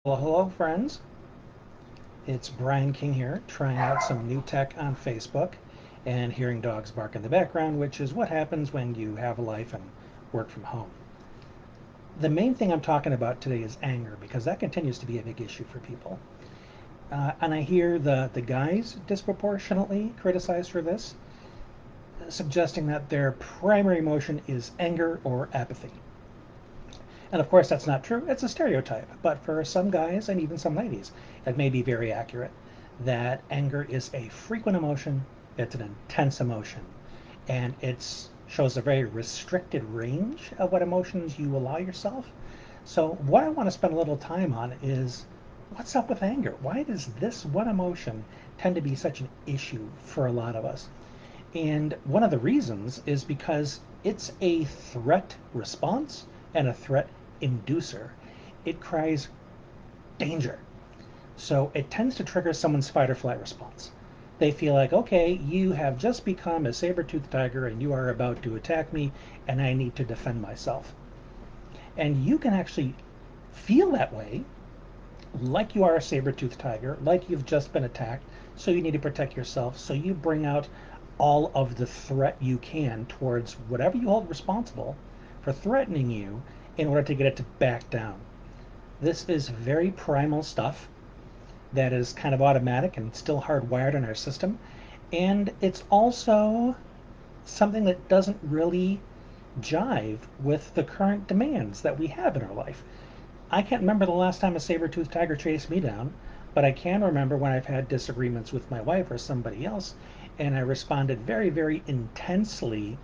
Well, hello, friends. It's Brian King here, trying out some new tech on Facebook and hearing dogs bark in the background, which is what happens when you have a life and work from home. The main thing I'm talking about today is anger, because that continues to be a big issue for people. And I hear the guys disproportionately criticized for this, suggesting that their primary emotion is anger or apathy. And of course, that's not true. It's a stereotype. But for some guys and even some ladies, it may be very accurate that anger is a frequent emotion, it's an intense emotion, and it shows a very restricted range of what emotions you allow yourself. So, what I want to spend a little time on is what's up with anger? Why does this one emotion tend to be such an issue for a lot of us? And one of the reasons is because it's a threat response and a threat inducer. It cries danger. So it tends to trigger someone's fight or flight response. They feel like, okay, you have just become a saber-toothed tiger and you are about to attack me and I need to defend myself. And you can actually feel that way, like you are a saber-toothed tiger, like you've just been attacked, so you need to protect yourself. So you bring out all of the threat you can towards whatever you hold responsible for threatening you in order to get it to back down. This is very primal stuff that is kind of automatic and still hardwired in our system. And it's also something that doesn't really jive with the current demands that we have in our life. I can't remember the last time a saber-toothed tiger chased me down, but I can remember when I've had disagreements with my wife or somebody else, and I responded very, very intensely,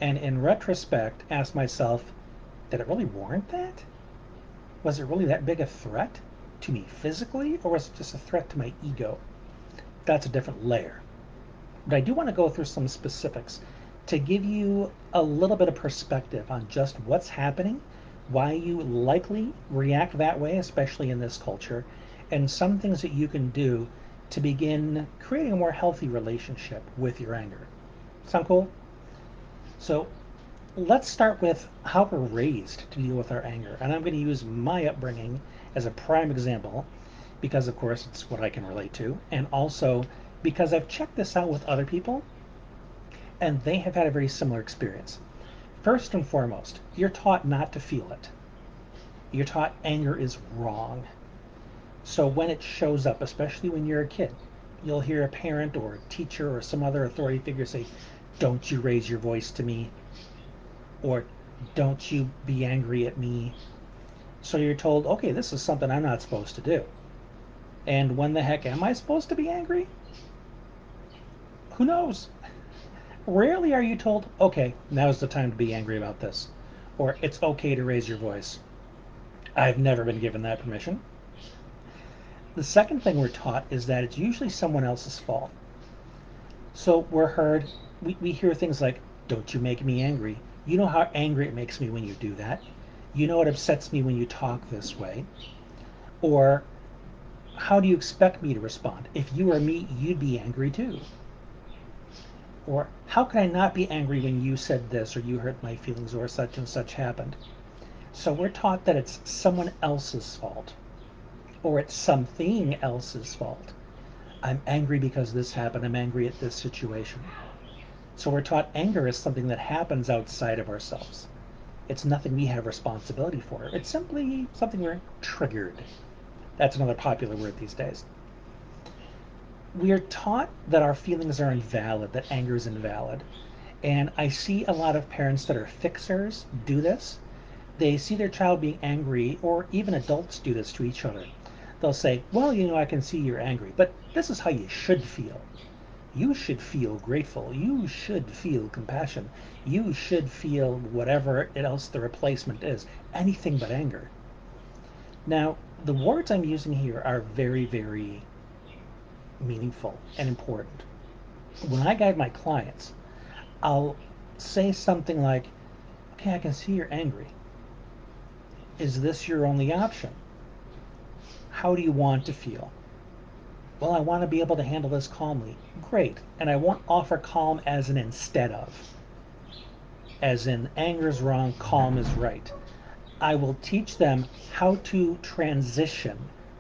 and in retrospect asked myself, did it really warrant that? Was it really that big a threat to me physically, or was it just a threat to my ego? That's a different layer. But I do want to go through some specifics to give you a little bit of perspective on just what's happening, why you likely react that way, especially in this culture, and some things that you can do to begin creating a more healthy relationship with your anger. Sound cool? So let's start with how we're raised to deal with our anger. And I'm going to use my upbringing as a prime example because, of course, it's what I can relate to. And also because I've checked this out with other people and they have had a very similar experience. First and foremost, you're taught not to feel it. You're taught anger is wrong. So when it shows up, especially when you're a kid, you'll hear a parent or a teacher or some other authority figure say, "Don't you raise your voice to me," or "Don't you be angry at me." So you're told, okay, this is something I'm not supposed to do. And when the heck am I supposed to be angry? Who knows? Rarely are you told, okay, now's the time to be angry about this, or it's okay to raise your voice. I've never been given that permission. The second thing we're taught is that it's usually someone else's fault. So we hear things like, don't you make me angry. You know how angry it makes me when you do that. You know it upsets me when you talk this way. Or, how do you expect me to respond? If you were me, you'd be angry too. Or, how can I not be angry when you said this or you hurt my feelings or such and such happened? So we're taught that it's someone else's fault or it's something else's fault. I'm angry because this happened. I'm angry at this situation. So we're taught anger is something that happens outside of ourselves. It's nothing we have responsibility for. It's simply something we're triggered. That's another popular word these days. We are taught that our feelings are invalid, that anger is invalid. And I see a lot of parents that are fixers do this. They see their child being angry, or even adults do this to each other. They'll say, well, I can see you're angry, but this is how you should feel. You should feel grateful. You should feel compassion. You should feel whatever else the replacement is. Anything but anger. Now, the words I'm using here are very, very meaningful and important. When I guide my clients, I'll say something like, okay, I can see you're angry. Is this your only option? How do you want to feel? Well, I want to be able to handle this calmly. Great. And I won't offer calm as an instead of, as in anger is wrong, calm is right. I will teach them how to transition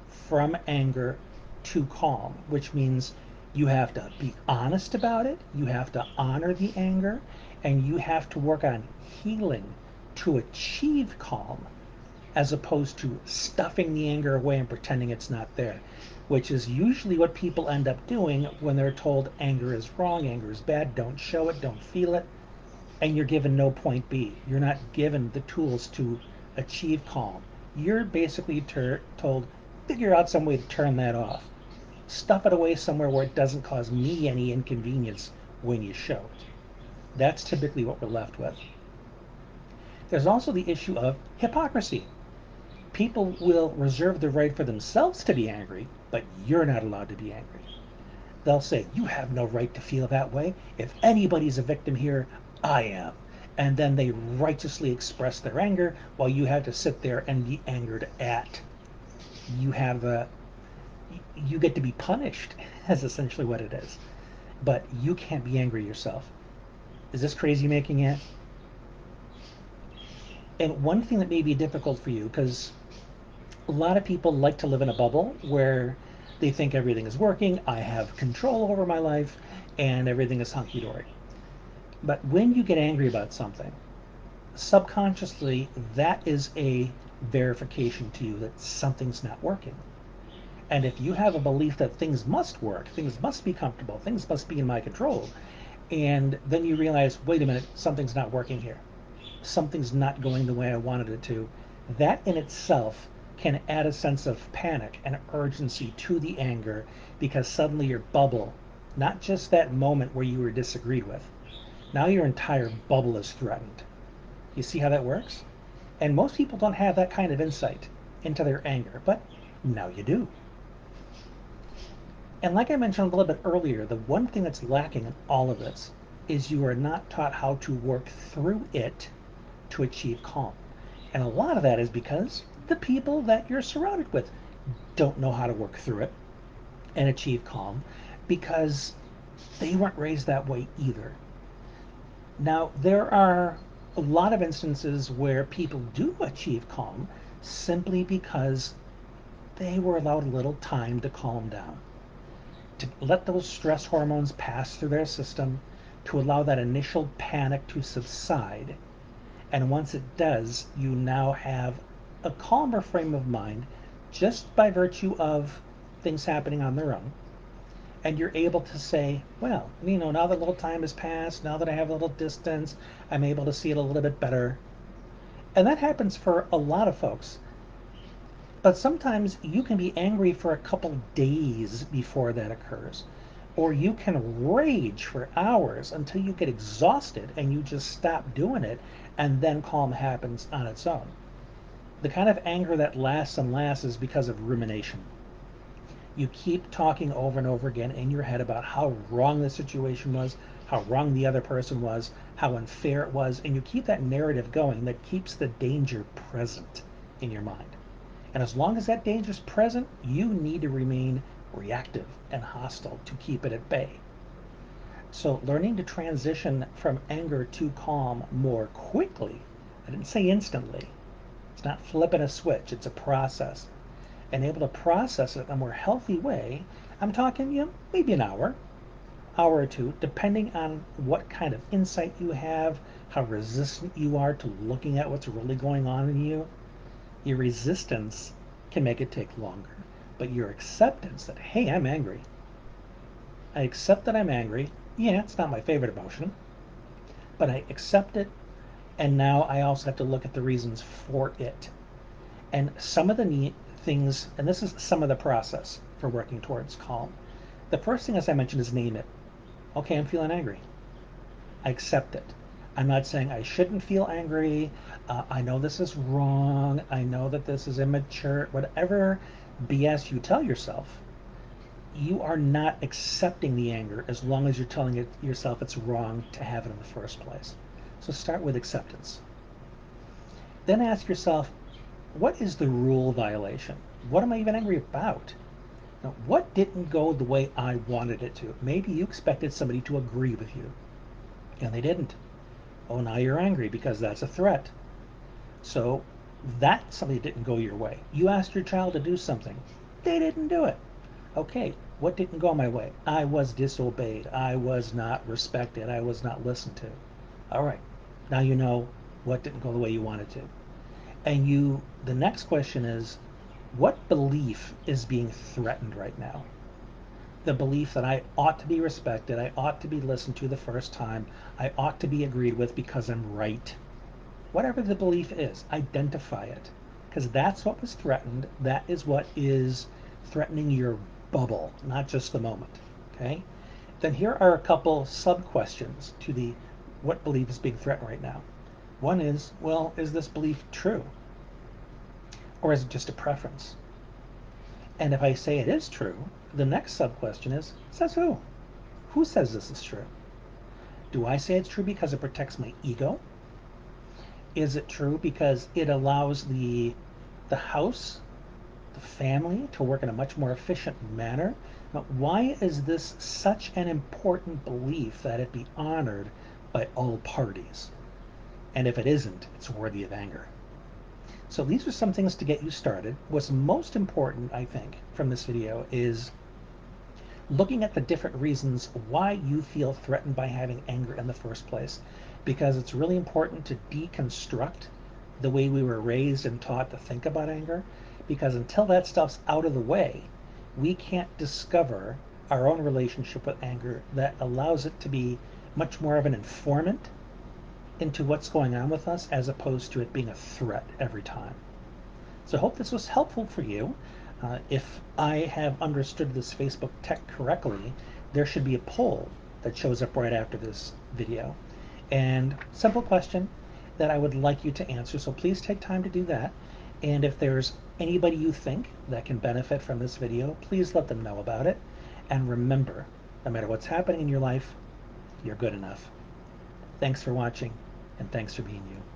from anger to calm, which means you have to be honest about it, you have to honor the anger, and you have to work on healing to achieve calm, as opposed to stuffing the anger away and pretending it's not there, which is usually what people end up doing when they're told anger is wrong, anger is bad, don't show it, don't feel it, and you're given no point B. You're not given the tools to achieve calm. You're basically told, figure out some way to turn that off. Stuff it away somewhere where it doesn't cause me any inconvenience when you show it. That's typically what we're left with. There's also the issue of hypocrisy. People will reserve the right for themselves to be angry, but you're not allowed to be angry. They'll say, you have no right to feel that way. If anybody's a victim here, I am. And then they righteously express their anger while you have to sit there and be angered at. You have you get to be punished, is essentially what it is. But you can't be angry yourself. Is this crazy making it? And one thing that may be difficult for you, because a lot of people like to live in a bubble where they think everything is working, I have control over my life, and everything is hunky dory. But when you get angry about something, subconsciously, that is a verification to you that something's not working. And if you have a belief that things must work, things must be comfortable, things must be in my control, and then you realize, wait a minute, something's not working here. Something's not going the way I wanted it to. That in itself can add a sense of panic and urgency to the anger because suddenly your bubble, not just that moment where you were disagreed with, now your entire bubble is threatened. You see how that works? And most people don't have that kind of insight into their anger, but now you do. And like I mentioned a little bit earlier, the one thing that's lacking in all of this is you are not taught how to work through it to achieve calm. And a lot of that is because the people that you're surrounded with don't know how to work through it and achieve calm because they weren't raised that way either. Now, there are a lot of instances where people do achieve calm simply because they were allowed a little time to calm down, to let those stress hormones pass through their system, to allow that initial panic to subside. And once it does, you now have a calmer frame of mind just by virtue of things happening on their own. And you're able to say, well, now that a little time has passed, now that I have a little distance, I'm able to see it a little bit better. And that happens for a lot of folks. But sometimes you can be angry for a couple days before that occurs. Or you can rage for hours until you get exhausted and you just stop doing it, and then calm happens on its own. The kind of anger that lasts and lasts is because of rumination. You keep talking over and over again in your head about how wrong the situation was, how wrong the other person was, how unfair it was, and you keep that narrative going that keeps the danger present in your mind. And as long as that danger is present, you need to remain reactive and hostile to keep it at bay. So learning to transition from anger to calm more quickly, I didn't say instantly, it's not flipping a switch, it's a process. And able to process it in a more healthy way, I'm talking, maybe an hour or two, depending on what kind of insight you have, how resistant you are to looking at what's really going on in you. Your resistance can make it take longer, but your acceptance that, hey, I'm angry. I accept that I'm angry. Yeah, it's not my favorite emotion, but I accept it, and now I also have to look at the reasons for it. And some of the neat things, and this is some of the process for working towards calm. The first thing, as I mentioned, is name it. Okay, I'm feeling angry. I accept it. I'm not saying I shouldn't feel angry. I know this is wrong. I know that this is immature. Whatever BS you tell yourself, you are not accepting the anger as long as you're telling yourself it's wrong to have it in the first place. So start with acceptance. Then ask yourself, what is the rule violation? What am I even angry about? Now, what didn't go the way I wanted it to? Maybe you expected somebody to agree with you, and they didn't. Oh, now you're angry because that's a threat. So That something didn't go your way. You asked your child to do something. They didn't do it. Okay, what didn't go my way? I was disobeyed. I was not respected. I was not listened to. All right, now you know what didn't go the way you wanted to. And the next question is, what belief is being threatened right now? The belief that I ought to be respected, I ought to be listened to the first time, I ought to be agreed with because I'm right. Whatever the belief is, identify it. Because that's what was threatened. That is what is threatening your bubble, not just the moment. Okay? Then here are a couple sub questions to the what belief is being threatened right now. One is, well, is this belief true? Or is it just a preference? And if I say it is true, the next sub question is, says who? Who says this is true? Do I say it's true because it protects my ego? Is it true because it allows the house, the family to work in a much more efficient manner? Now, why is this such an important belief that it be honored by all parties? And if it isn't, it's worthy of anger. So these are some things to get you started. What's most important, I think, from this video is looking at the different reasons why you feel threatened by having anger in the first place, because it's really important to deconstruct the way we were raised and taught to think about anger, because until that stuff's out of the way, we can't discover our own relationship with anger that allows it to be much more of an informant into what's going on with us as opposed to it being a threat every time. So I hope this was helpful for you. If I have understood this Facebook tech correctly, there should be a poll that shows up right after this video. And simple question that I would like you to answer. So please take time to do that. And if there's anybody you think that can benefit from this video, please let them know about it. And remember, no matter what's happening in your life, you're good enough. Thanks for watching, and thanks for being you.